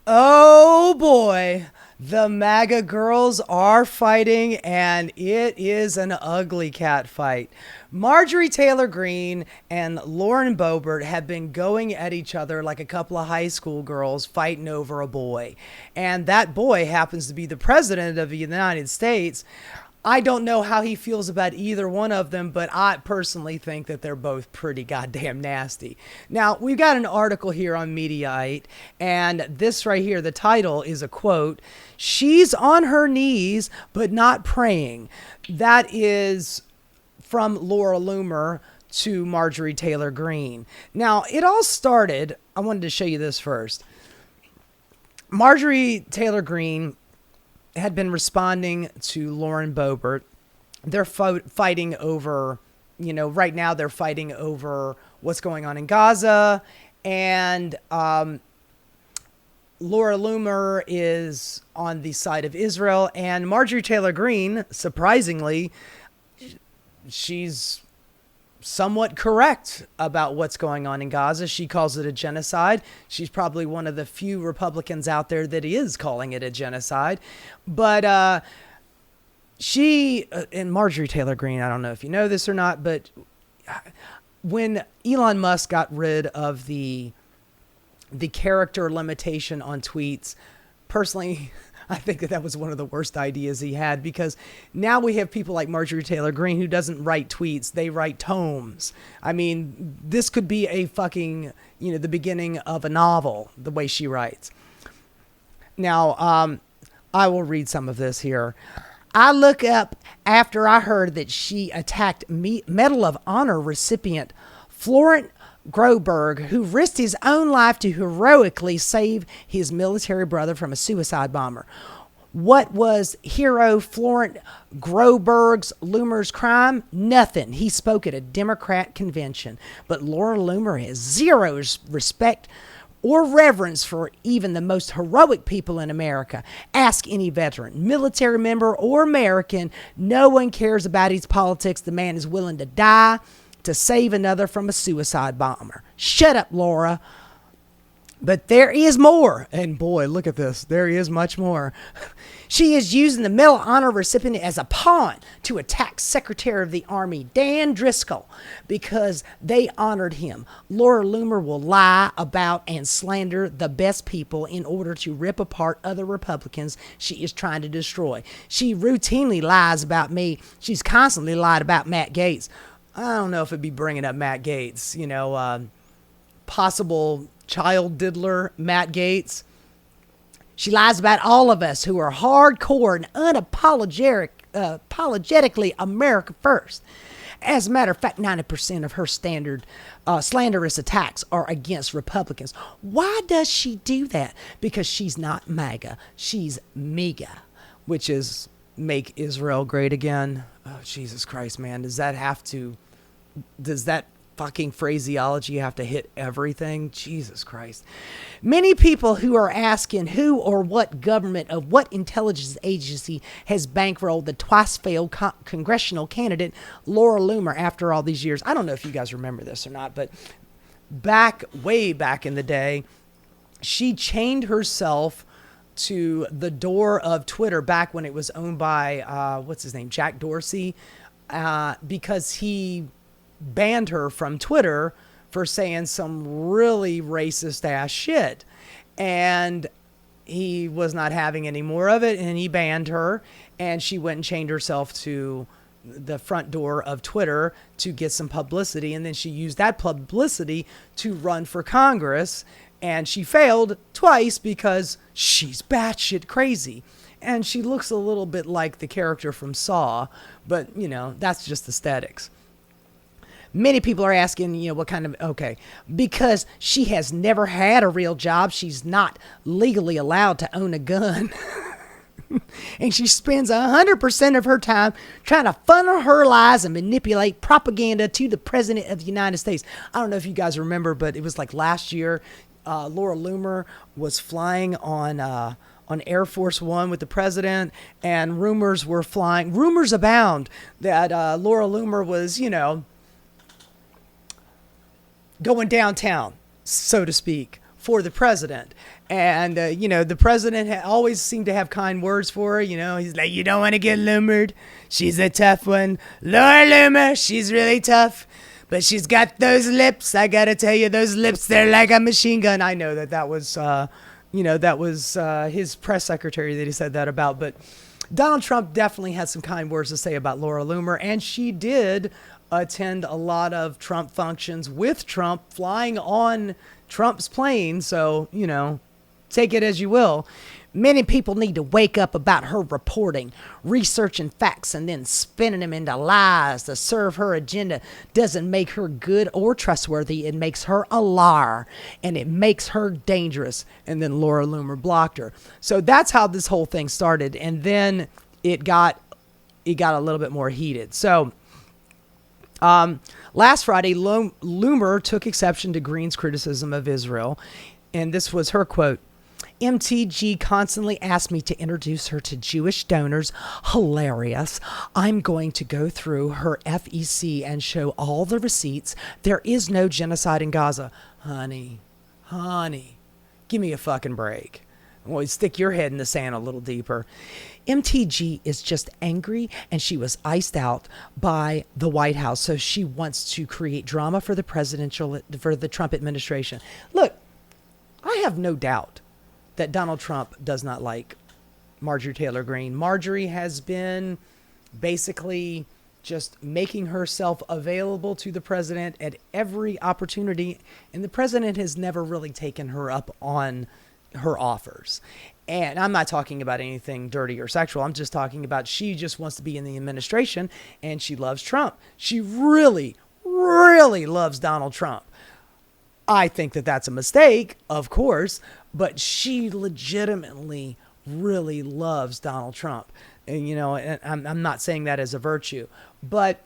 Oh boy, the MAGA girls are fighting, and it is an ugly cat fight. Marjorie Taylor Greene and Lauren Boebert have been going at each other like a couple of high school girls fighting over a boy. And that boy happens to be the president of the United States. I don't know how he feels about either one of them, but I personally think that they're both pretty goddamn nasty. Now, we've got an article here on Mediaite, and this right here, the title is a quote: "She's on her knees, but not praying." That is from Laura Loomer to Marjorie Taylor Greene. Now, it all started, I wanted to show you this first. Marjorie Taylor Greene had been responding to Lauren Boebert. They're fighting over, right now they're fighting over what's going on in Gaza. And Laura Loomer is on the side of Israel. And Marjorie Taylor Greene, surprisingly, she's somewhat correct about what's going on in Gaza. She calls it a genocide. She's probably one of the few Republicans out there that is calling it a genocide. But she and Marjorie Taylor Greene, I don't know if you know this or not, but when Elon Musk got rid of the character limitation on tweets, personally, I think that was one of the worst ideas he had, because now we have people like Marjorie Taylor Greene who doesn't write tweets. They write tomes. I mean, this could be a fucking, the beginning of a novel, the way she writes. Now, I will read some of this here. "I look up after I heard that she attacked Medal of Honor recipient Florent Groberg, who risked his own life to heroically save his military brother from a suicide bomber. What was hero Florent Groberg's Loomer's crime? Nothing. He spoke at a Democrat convention. But Laura Loomer has zero respect or reverence for even the most heroic people in America. Ask any veteran, military member, or American. No one cares about his politics. The man is willing to die to save another from a suicide bomber. Shut up, Laura." But there is more. And boy, look at this. There is much more. "She is using the Medal of Honor recipient as a pawn to attack Secretary of the Army Dan Driscoll because they honored him. Laura Loomer will lie about and slander the best people in order to rip apart other Republicans she is trying to destroy. She routinely lies about me. She's constantly lied about Matt Gaetz." I don't know if it'd be bringing up Matt Gaetz, possible child diddler Matt Gaetz. "She lies about all of us who are hardcore and apologetically America first. As a matter of fact, 90% of her slanderous attacks are against Republicans." Why does she do that? Because she's not MAGA. She's MEGA, which is Make Israel Great Again. Oh, Jesus Christ, man. Does that fucking phraseology have to hit everything? Jesus Christ. "Many people who are asking who or what government of what intelligence agency has bankrolled the twice failed congressional candidate Laura Loomer after all these years." I don't know if you guys remember this or not, but way back in the day, she chained herself to the door of Twitter back when it was owned by, what's his name? Jack Dorsey, because he banned her from Twitter for saying some really racist ass shit. And he was not having any more of it, and he banned her, and she went and chained herself to the front door of Twitter to get some publicity. And then she used that publicity to run for Congress. And she failed twice because she's batshit crazy. And she looks a little bit like the character from Saw, but, that's just aesthetics. Many people are asking, what kind of, okay, because she has never had a real job. She's not legally allowed to own a gun. And she spends 100% of her time trying to funnel her lies and manipulate propaganda to the president of the United States. I don't know if you guys remember, but it was like last year, Laura Loomer was flying on Air Force One with the president, and rumors abound that Laura Loomer was, going downtown, so to speak, for the president. And, the president always seemed to have kind words for her. He's like, you don't want to get Loomered. She's a tough one. Laura Loomer, she's really tough. But she's got those lips. I got to tell you, those lips, they're like a machine gun. I know that was, his press secretary that he said that about. But Donald Trump definitely had some kind words to say about Laura Loomer. And she did attend a lot of Trump functions with Trump flying on Trump's plane. So, take it as you will. Many people need to wake up about her reporting, researching facts, and then spinning them into lies to serve her agenda. Doesn't make her good or trustworthy. It makes her a liar, and it makes her dangerous. And then Laura Loomer blocked her. So that's how this whole thing started. And then it got a little bit more heated. So last Friday, Loomer took exception to Greene's criticism of Israel. And this was her quote. MTG constantly asked me to introduce her to Jewish donors. Hilarious. I'm going to go through her FEC and show all the receipts. There is no genocide in Gaza. Honey, give me a fucking break. Well, stick your head in the sand a little deeper. MTG is just angry, and she was iced out by the White House. So she wants to create drama for the Trump administration. Look, I have no doubt that Donald Trump does not like Marjorie Taylor Greene. Marjorie has been basically just making herself available to the president at every opportunity, and the president has never really taken her up on her offers. And I'm not talking about anything dirty or sexual. I'm just talking about she just wants to be in the administration, and she loves Trump. She really, really loves Donald Trump. I think that that's a mistake, of course, but she legitimately really loves Donald Trump. And, and I'm not saying that as a virtue, but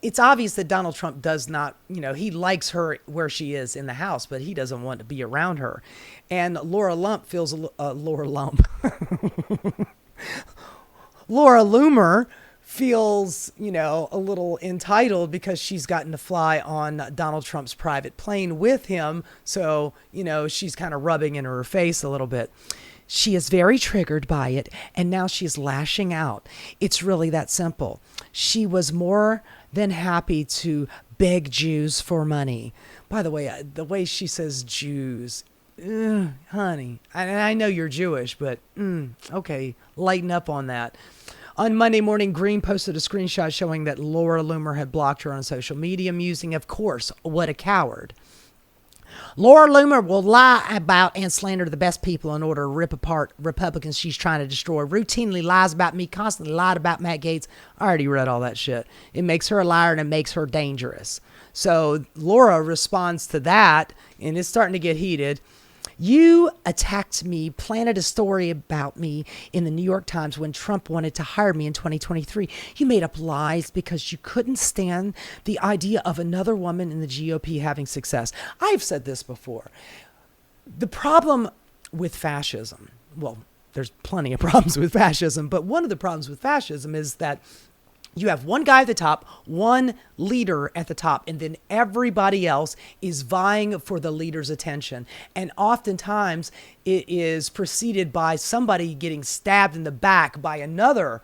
it's obvious that Donald Trump does not, he likes her where she is in the House, but he doesn't want to be around her. And Laura Loomer feels, a little entitled because she's gotten to fly on Donald Trump's private plane with him. So, she's kind of rubbing in her face a little bit. She is very triggered by it, and now she's lashing out. It's really that simple. She was more than happy to beg Jews for money. By the way she says Jews, honey, I know you're Jewish, but okay, lighten up on that. On Monday morning, Greene posted a screenshot showing that Laura Loomer had blocked her on social media, musing, of course, what a coward. Laura Loomer will lie about and slander the best people in order to rip apart Republicans she's trying to destroy. Routinely lies about me, constantly lied about Matt Gaetz. I already read all that shit. It makes her a liar and it makes her dangerous. So Laura responds to that, and it's starting to get heated. You attacked me, planted a story about me in the New York Times when Trump wanted to hire me in 2023. You made up lies because you couldn't stand the idea of another woman in the GOP having success. I've said this before. The problem with fascism, well, there's plenty of problems with fascism, but one of the problems with fascism is that you have one guy at the top, one leader at the top, and then everybody else is vying for the leader's attention. And oftentimes it is preceded by somebody getting stabbed in the back by another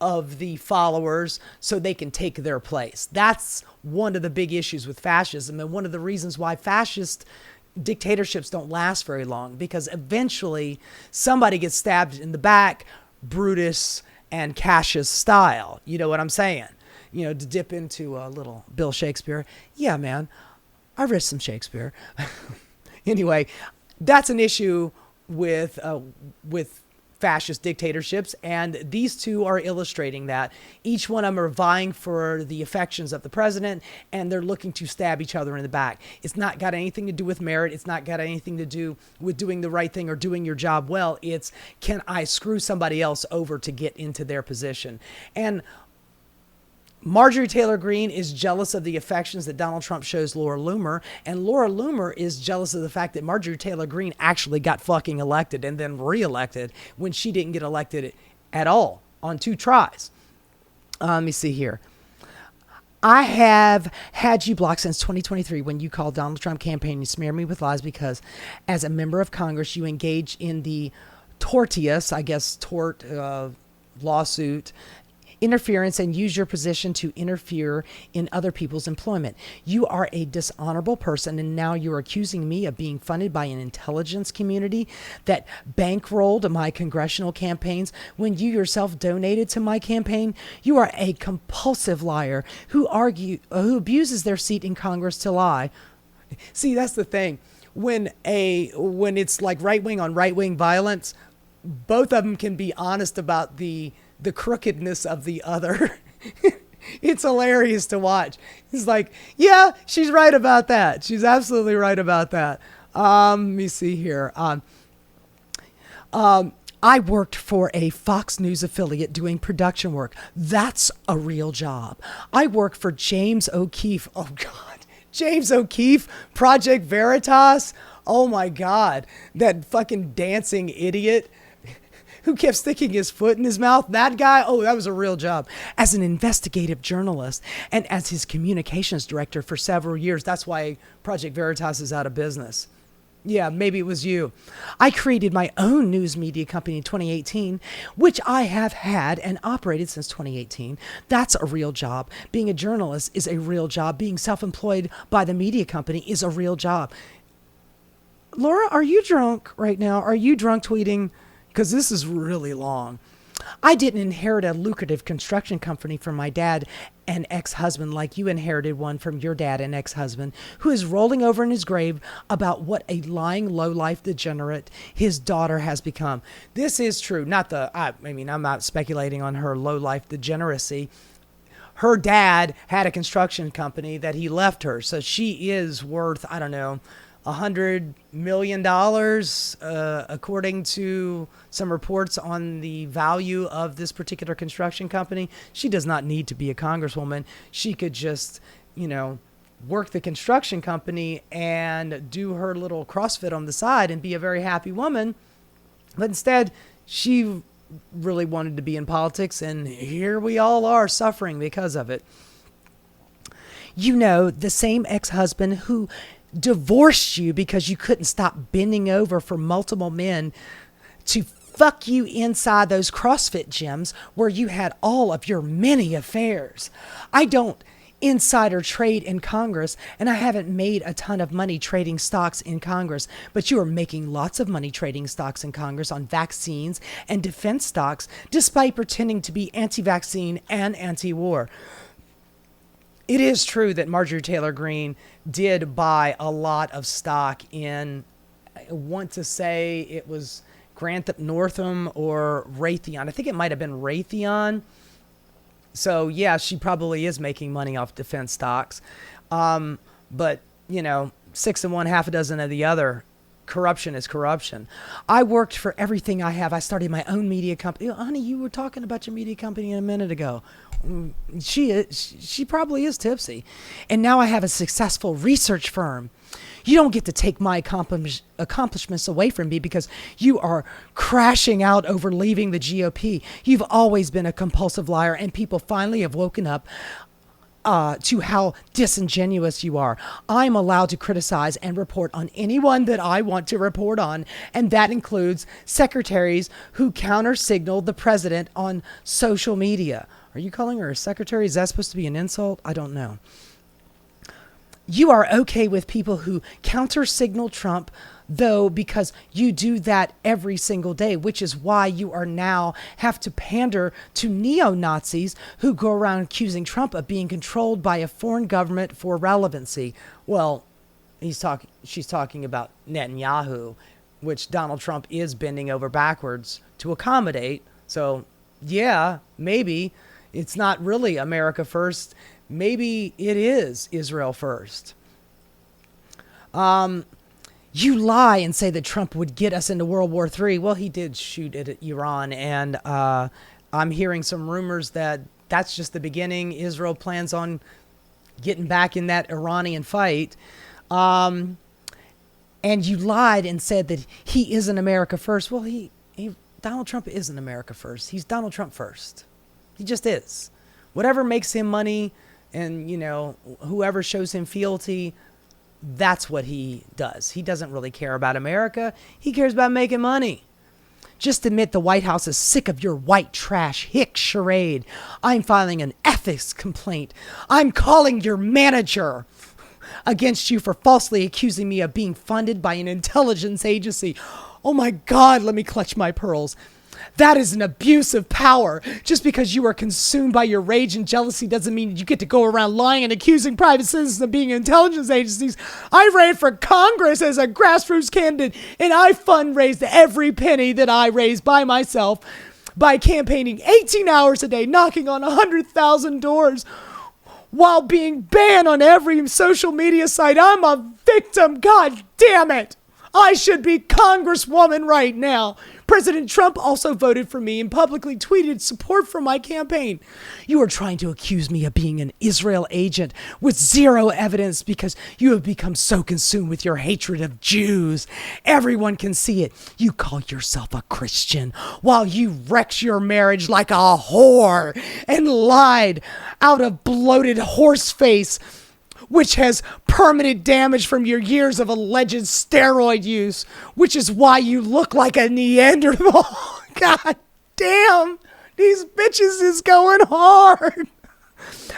of the followers so they can take their place. That's one of the big issues with fascism, and one of the reasons why fascist dictatorships don't last very long, because eventually somebody gets stabbed in the back, Brutus and Cassius style. You know what I'm saying? To dip into a little Bill Shakespeare. Yeah, man, I read some Shakespeare. Anyway, that's an issue with fascist dictatorships, and these two are illustrating that. Each one of them are vying for the affections of the president, and they're looking to stab each other in the back. It's not got anything to do with merit. It's not got anything to do with doing the right thing or doing your job well. It's, can I screw somebody else over to get into their position? And Marjorie Taylor Greene is jealous of the affections that Donald Trump shows Laura Loomer, and Laura Loomer is jealous of the fact that Marjorie Taylor Greene actually got fucking elected and then reelected when she didn't get elected at all on 2 tries. Let me see here. I have had you blocked since 2023 when you called Donald Trump campaign and smear me with lies because as a member of Congress, you engage in the tort lawsuit interference and use your position to interfere in other people's employment. You are a dishonorable person, and now you're accusing me of being funded by an intelligence community that bankrolled my congressional campaigns when you yourself donated to my campaign. You are a compulsive liar who abuses their seat in Congress to lie. See, that's the thing. When it's like right wing on right wing violence, both of them can be honest about the crookedness of the other. It's hilarious to watch. It's like, yeah, she's right about that. She's absolutely right about that. Let me see here. I worked for a Fox News affiliate doing production work. That's a real job. I work for James O'Keefe. Oh, God. James O'Keefe, Project Veritas. Oh, my God. That fucking dancing idiot who kept sticking his foot in his mouth. That guy, oh, that was a real job. As an investigative journalist and as his communications director for several years. That's why Project Veritas is out of business. Yeah, maybe it was you. I created my own news media company in 2018, which I have had and operated since 2018. That's a real job. Being a journalist is a real job. Being self-employed by the media company is a real job. Laura, are you drunk right now? Are you drunk tweeting? Because this is really long. I didn't inherit a lucrative construction company from my dad and ex-husband like you inherited one from your dad and ex-husband, who is rolling over in his grave about what a lying, low-life degenerate his daughter has become. This is true. I'm not speculating on her low-life degeneracy. Her dad had a construction company that he left her, so she is worth, I don't know, $100 million, according to some reports on the value of this particular construction company. She does not need to be a congresswoman. She could just, work the construction company and do her little CrossFit on the side and be a very happy woman. But instead, she really wanted to be in politics, and here we all are suffering because of it. The same ex-husband who divorced you because you couldn't stop bending over for multiple men to fuck you inside those CrossFit gyms where you had all of your many affairs. I don't insider trade in Congress, and I haven't made a ton of money trading stocks in Congress, but you are making lots of money trading stocks in Congress on vaccines and defense stocks, despite pretending to be anti-vaccine and anti-war. It is true that Marjorie Taylor Greene did buy a lot of stock in, I want to say it was Grantham Northam or Raytheon. I think it might have been Raytheon. So, yeah, she probably is making money off defense stocks. But, 6 of one, half a dozen of the other. Corruption is corruption. I worked for everything I have. I started my own media company. Honey, you were talking about your media company a minute ago. She probably is tipsy. And now I have a successful research firm. You don't get to take my accomplishments away from me because you are crashing out over leaving the GOP. You've always been a compulsive liar, and people finally have woken up to how disingenuous you are. I'm allowed to criticize and report on anyone that I want to report on, and that includes secretaries who counter-signal the president on social media. Are you calling her a secretary? Is that supposed to be an insult? I don't know. You are okay with people who counter-signal Trump, though, because you do that every single day, which is why you are now have to pander to neo-Nazis who go around accusing Trump of being controlled by a foreign government for relevancy. Well, she's talking about Netanyahu, which Donald Trump is bending over backwards to accommodate. So, yeah, maybe it's not really America first. Maybe it is Israel first. You lie and say that Trump would get us into World War III. Well, he did shoot at Iran, and I'm hearing some rumors that that's just the beginning. Israel plans on getting back in that Iranian fight. And you lied and said that he isn't America first. Well, Donald Trump isn't America first. He's Donald Trump first. He just is. Whatever makes him money and, you know, whoever shows him fealty, that's what he does. He doesn't really care about America. He cares about making money. Just admit the White House is sick of your white trash hick charade. I'm filing an ethics complaint. I'm calling your manager against you for falsely accusing me of being funded by an intelligence agency. Oh my God, let me clutch my pearls. That is an abuse of power. Just because you are consumed by your rage and jealousy doesn't mean you get to go around lying and accusing private citizens of being intelligence agencies. I ran for Congress as a grassroots candidate, and I fundraised every penny that I raised by myself by campaigning 18 hours a day, knocking on 100,000 doors while being banned on every social media site. I'm a victim. God damn it. I should be Congresswoman right now. President Trump also voted for me and publicly tweeted support for my campaign. You are trying to accuse me of being an Israel agent with zero evidence because you have become so consumed with your hatred of Jews. Everyone can see it. You call yourself a Christian while you wrecked your marriage like a whore and lied out of bloated horse face, which has permanent damage from your years of alleged steroid use, which is why you look like a Neanderthal. God damn, these bitches is going hard.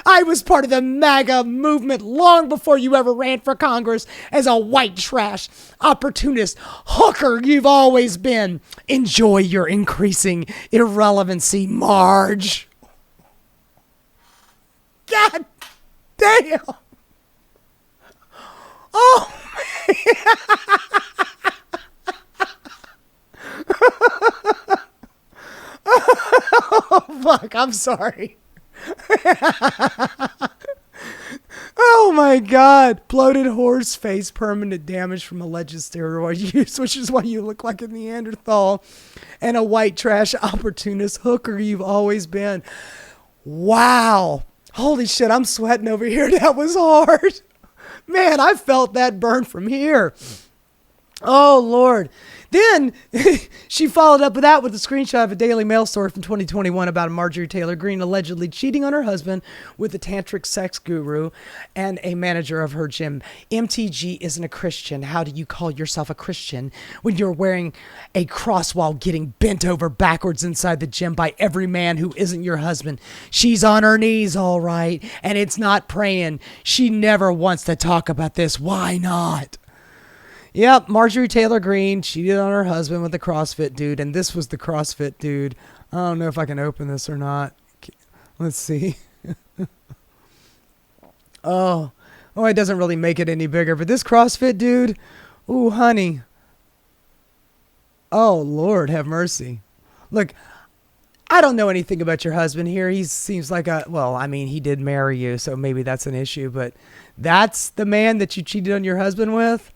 I was part of the MAGA movement long before you ever ran for Congress as a white trash, opportunist, hooker you've always been. Enjoy your increasing irrelevancy, Marge. God damn. Oh, oh, fuck, I'm sorry. Oh, my God. Bloated horse face, permanent damage from alleged steroid use, which is why you look like a Neanderthal, and a white trash opportunist hooker you've always been. Wow. Holy shit, I'm sweating over here. That was hard. Man, I felt that burn from here. Oh, Lord. Then she followed up with that with a screenshot of a Daily Mail story from 2021 about Marjorie Taylor Greene allegedly cheating on her husband with a tantric sex guru and a manager of her gym. MTG isn't a Christian. How do you call yourself a Christian when you're wearing a cross while getting bent over backwards inside the gym by every man who isn't your husband? She's on her knees, all right, and it's not praying. She never wants to talk about this. Why not? Yep, Marjorie Taylor Greene cheated on her husband with a CrossFit dude, and this was the CrossFit dude. I don't know if I can open this or not. Let's see. Oh, it doesn't really make it any bigger, but this CrossFit dude, ooh, honey. Oh, Lord, have mercy. Look, I don't know anything about your husband here. He seems like he did marry you, so maybe that's an issue, but that's the man that you cheated on your husband with?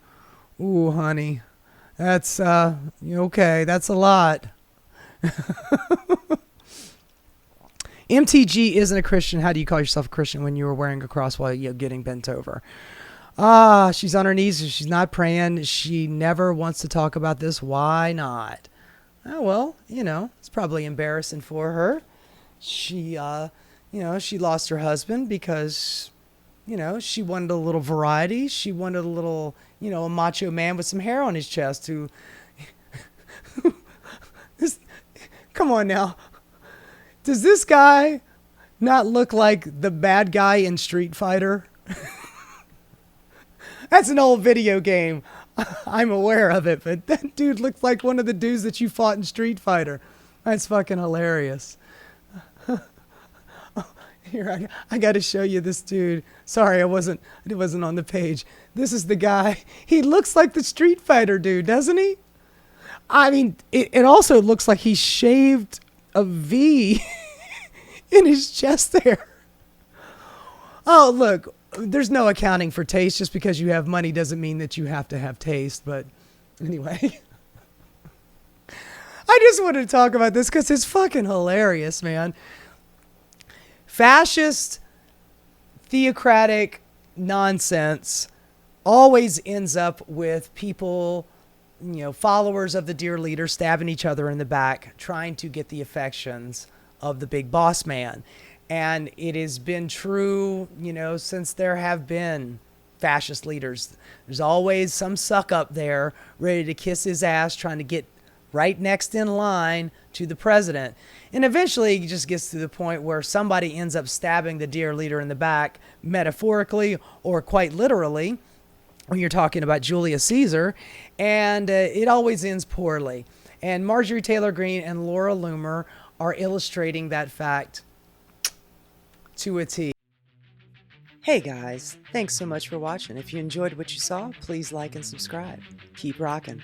Ooh, honey, that's, okay, that's a lot. MTG isn't a Christian. How do you call yourself a Christian when you were wearing a cross while you're getting bent over? She's on her knees. She's not praying. She never wants to talk about this. Why not? Oh, well, it's probably embarrassing for her. She, she lost her husband because, she wanted a little variety. She wanted a little, a macho man with some hair on his chest who, come on now. Does this guy not look like the bad guy in Street Fighter? That's an old video game. I'm aware of it, but that dude looks like one of the dudes that you fought in Street Fighter. That's fucking hilarious. Here, I got to show you this dude. Sorry, it wasn't on the page. This is the guy. He looks like the Street Fighter dude, doesn't he? I mean, it also looks like he shaved a V in his chest there. Oh, look, there's no accounting for taste. Just because you have money doesn't mean that you have to have taste. But anyway, I just wanted to talk about this because it's fucking hilarious, man. Fascist, theocratic nonsense always ends up with people, followers of the dear leader stabbing each other in the back, trying to get the affections of the big boss man. And it has been true, you know, since there have been fascist leaders. There's always some suck up there ready to kiss his ass, trying to get right next in line to the president. And eventually it just gets to the point where somebody ends up stabbing the dear leader in the back, metaphorically or quite literally, when you're talking about Julius Caesar, and it always ends poorly. And Marjorie Taylor Greene and Laura Loomer are illustrating that fact to a T. Hey guys, thanks so much for watching. If you enjoyed what you saw, please like and subscribe. Keep rocking.